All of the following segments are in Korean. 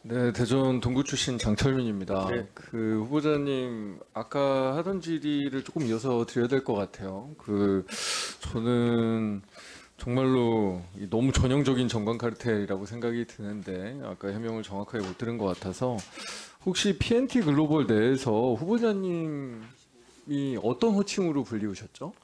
네, 대전 동구 출신 장철민입니다. 네. 그 후보자님 아까 하던 질의를 조금 이어서 드려야 될 것 같아요. 저는 정말로 너무 전형적인 정관 카르텔이라고 생각이 드는데 아까 해명을 정확하게 못 들은 것 같아서 혹시 PNT 글로벌 내에서 후보자님이 어떤 호칭으로 불리우셨죠?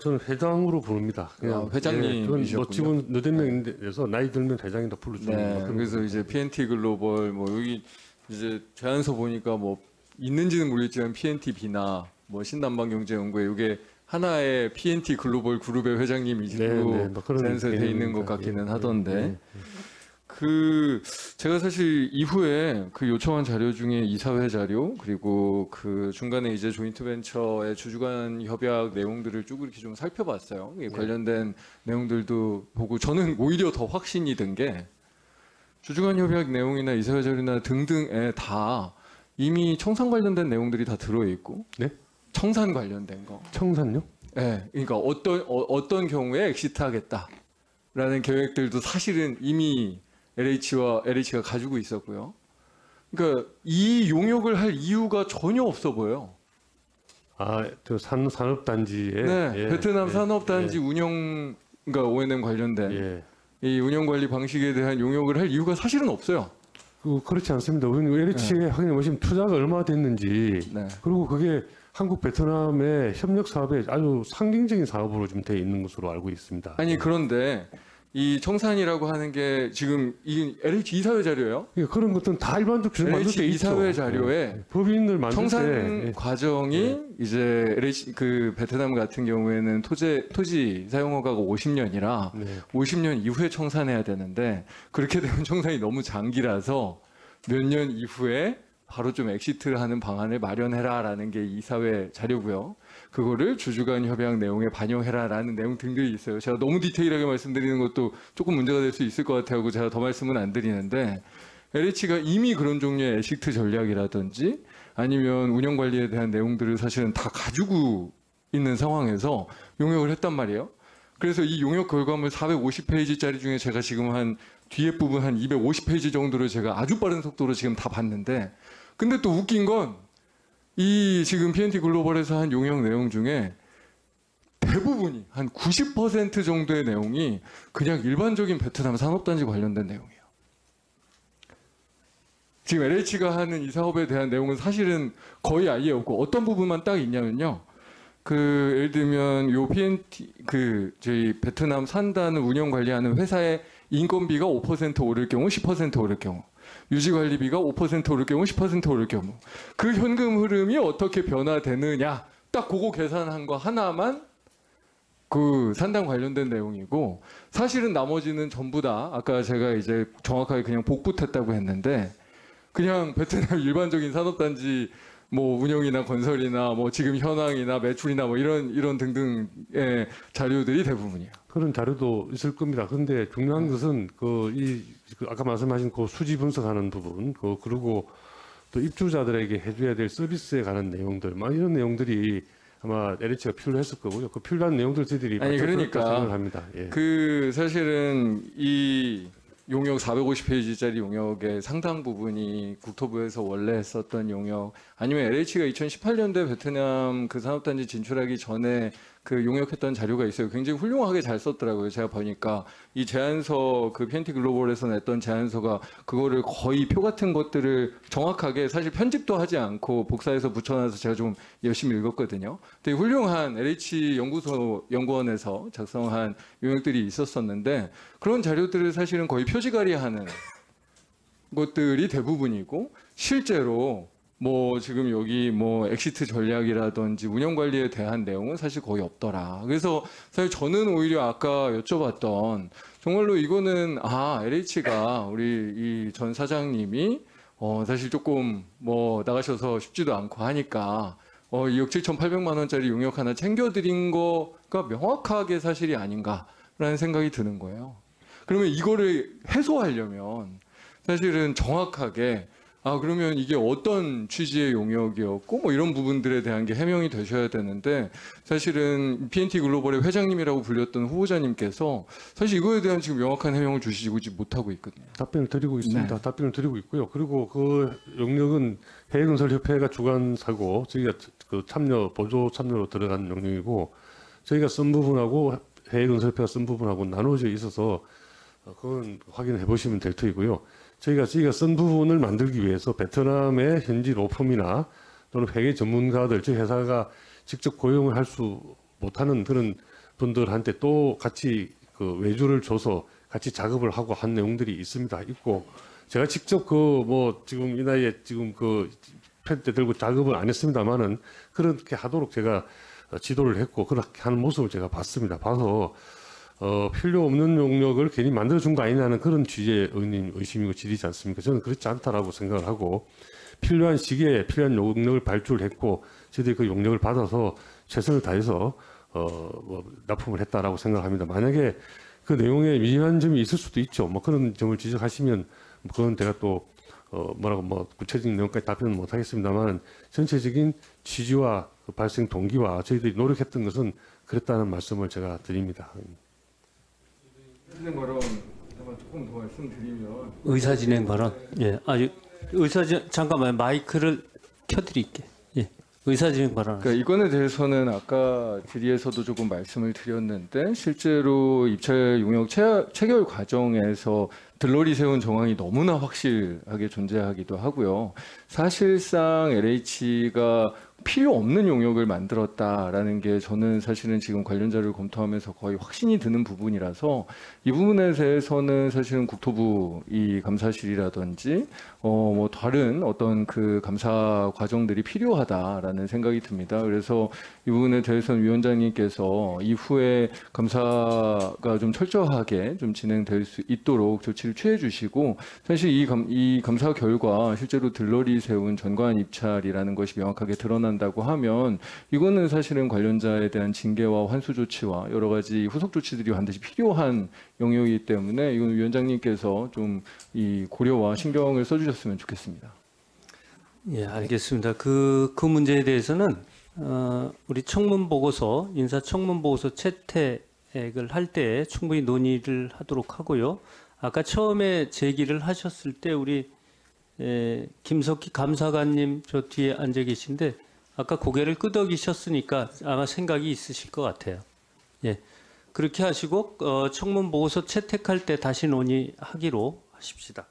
저는 회장으로 부릅니다. 그냥 회장님이셨군요. 뭐 직원 너댓 명인데서 나이 들면 회장이다 부르죠. 네, 그래서 이제 PNT 글로벌 뭐 여기 이제 제안서 보니까 뭐 있는지는 모르겠지만 PNTB나 뭐 신남방경제연구회 이게 하나의 PNT 글로벌 그룹의 회장님이시고 뭐 그런 제안서에 돼 있는 것 개념입니다. 같기는 예, 하던데 제가 사실 이후에 그 요청한 자료 중에 이사회 자료 그리고 그 중간에 이제 조인트 벤처의 주주간 협약 내용들을 쭉 이렇게 좀 살펴봤어요. 관련된 내용들도 보고 저는 오히려 더 확신이 든 게 주주간 협약 내용이나 이사회 자료나 등등에 다 이미 청산 관련된 내용들이 다 들어있고 네? 청산 관련된 거. 청산요? 네, 그러니까 어떤 경우에 엑시트하겠다라는 계획들도 사실은 이미 LH가 가지고 있었고요. 그러니까 이 용역을 할 이유가 전혀 없어 보여요. 저 산업단지에 네, 베트남 산업단지 운영, 그러니까 O&M 관련된 이 운영 관리 방식에 대한 용역을 할 이유가 사실은 없어요. 그렇지 않습니다. 우리는 LH에 확인해 보시면 투자가 얼마나 됐는지 그리고 그게 한국 베트남의 협력 사업에 아주 상징적인 사업으로 좀 돼 있는 것으로 알고 있습니다. 아니 그런데 이 청산이라고 하는 게 지금 이 LH 이사회 자료예요. 그런 것들은 다 일반적 규정 만들 때 LH 있죠. 이사회 자료에 법인을 만들 청산 과정이 이제 LH 그 베트남 같은 경우에는 토지 사용 허가가 50년이라 50년 이후에 청산해야 되는데 그렇게 되면 청산이 너무 장기라서 몇 년 이후에 바로 좀 엑시트를 하는 방안을 마련해라라는 게 이사회 자료고요. 그거를 주주간 협약 내용에 반영해라라는 내용 등들이 있어요. 제가 너무 디테일하게 말씀드리는 것도 조금 문제가 될 수 있을 것 같아요. 제가 더 말씀은 안 드리는데 LH가 이미 그런 종류의 엑시트 전략이라든지 아니면 운영 관리에 대한 내용들을 사실은 다 가지고 있는 상황에서 용역을 했단 말이에요. 그래서 이 용역 결과물 450페이지짜리 중에 제가 지금 한 뒤에 부분 한 250페이지 정도를 제가 아주 빠른 속도로 지금 다 봤는데 근데 또 웃긴 건 이 지금 PNT 글로벌에서 한 용역 내용 중에 대부분이 한 90% 정도의 내용이 그냥 일반적인 베트남 산업단지 관련된 내용이에요. 지금 LH가 하는 이 사업에 대한 내용은 사실은 거의 아예 없고 어떤 부분만 딱 있냐면요. 예를 들면 요 PNT 저희 베트남 산단을 운영 관리하는 회사의 인건비가 5% 오를 경우 10% 오를 경우 유지관리비가 5% 오를 경우 10% 오를 경우 그 현금 흐름이 어떻게 변화되느냐 딱 그거 계산한 거 하나만 그 산단 관련된 내용이고 사실은 나머지는 전부 다 아까 제가 이제 정확하게 그냥 복붙했다고 했는데 그냥 베트남 일반적인 산업단지 뭐 운영이나 건설이나 뭐 지금 현황이나 매출이나 뭐 이런 등등의 자료들이 대부분이에요. 그런 자료도 있을 겁니다. 그런데 중요한 것은 아까 말씀하신 그 수지 분석하는 부분, 그리고 또 입주자들에게 해줘야 될 서비스에 관한 내용들, 막 이런 내용들이 아마 LH가 필요했을 거고요. 그 필요한 내용들 저희들이 그러니까 생각을 합니다. 사실은 이 용역 450페이지짜리 용역의 상당 부분이 국토부에서 원래 했었던 용역 아니면 LH가 2018년도에 베트남 그 산업단지 진출하기 전에 그 용역했던 자료가 있어요. 굉장히 훌륭하게 잘 썼더라고요. 제가 보니까 이 제안서 그 PNT 글로벌에서 냈던 제안서가 그거를 거의 표 같은 것들을 정확하게 사실 편집도 하지 않고 복사해서 붙여놔서 제가 좀 열심히 읽었거든요. 되게 훌륭한 LH 연구원에서 작성한 용역들이 있었었는데 그런 자료들을 사실은 거의 표지가리하는 것들이 대부분이고 실제로 뭐 지금 여기 뭐 엑시트 전략이라든지 운영 관리에 대한 내용은 사실 거의 없더라. 그래서 사실 저는 오히려 아까 여쭤봤던 정말로 이거는 LH가 우리 이 전 사장님이 사실 조금 뭐 나가셔서 쉽지도 않고 하니까 2억 7,800만 원짜리 용역 하나 챙겨드린 거가 명확하게 사실이 아닌가라는 생각이 드는 거예요. 그러면 이거를 해소하려면 사실은 정확하게 그러면 이게 어떤 취지의 용역이었고 뭐 이런 부분들에 대한 게 해명이 되셔야 되는데 사실은 PNT 글로벌의 회장님이라고 불렸던 후보자님께서 사실 이거에 대한 지금 명확한 해명을 주시지 못하고 있거든요. 답변을 드리고 있습니다. 네. 답변을 드리고 있고요. 그리고 그 용역은 해외건설협회가 주관사고 저희가 그 보조 참여로 들어간 용역이고 저희가 쓴 부분하고 해외건설협회가 쓴 부분하고 나눠져 있어서 그건 확인해 보시면 될 터이고요. 저희가 쓴 부분을 만들기 위해서 베트남의 현지 로펌이나 또는 회계 전문가들, 저희 회사가 직접 고용을 할 수 못하는 그런 분들한테 또 같이 그 외주를 줘서 같이 작업을 하고 한 내용들이 있고 제가 직접 지금 이 나이에 지금 펜 때 들고 작업을 안 했습니다만은 그렇게 하도록 제가 지도를 했고 그렇게 하는 모습을 제가 봤습니다. 봐서 필요 없는 용역을 괜히 만들어준 거 아니냐는 그런 취지의 의심이고 질이지 않습니까? 저는 그렇지 않다라고 생각을 하고 필요한 시기에 필요한 용역을 발주했고 저희들이 그 용역을 받아서 최선을 다해서 납품을 했다라고 생각합니다. 만약에 그 내용에 미진한 점이 있을 수도 있죠. 뭐 그런 점을 지적하시면 그건 제가 또 구체적인 내용까지 답변은 못 하겠습니다만 전체적인 취지와 그 발생 동기와 저희들이 노력했던 것은 그랬다는 말씀을 제가 드립니다. 진행 발언 조금 더 말씀드리면 의사진행 발언. 예, 잠깐만 마이크를 켜드릴게. 예, 의사진행 발언. 그러니까 이건에 대해서는 아까 질의에서도 조금 말씀을 드렸는데 실제로 입찰 용역 체결 과정에서 들러리 세운 정황이 너무나 확실하게 존재하기도 하고요. 사실상 LH가 필요 없는 용역을 만들었다라는 게 저는 사실은 지금 관련 자료를 검토하면서 거의 확신이 드는 부분이라서 이 부분에 대해서는 사실은 국토부 이 감사실이라든지 뭐 다른 어떤 그 감사 과정들이 필요하다라는 생각이 듭니다. 그래서 이 부분에 대해서는 위원장님께서 이후에 감사가 좀 철저하게 좀 진행될 수 있도록 조치를 취해 주시고 사실 이 감사 결과 실제로 들러리 세운 전관 입찰이라는 것이 명확하게 드러난다고 하면 이거는 사실은 관련자에 대한 징계와 환수 조치와 여러 가지 후속 조치들이 반드시 필요한 영역이기 때문에 이건 위원장님께서 좀 이 고려와 신경을 써주셨으면 좋겠습니다. 예, 알겠습니다. 그 문제에 대해서는 우리 청문보고서 인사청문보고서 채택을 할 때 충분히 논의를 하도록 하고요. 아까 처음에 제기를 하셨을 때 우리 김석희 감사관님 저 뒤에 앉아 계신데 아까 고개를 끄덕이셨으니까 아마 생각이 있으실 것 같아요. 예, 그렇게 하시고 청문보고서 채택할 때 다시 논의하기로 하십시다.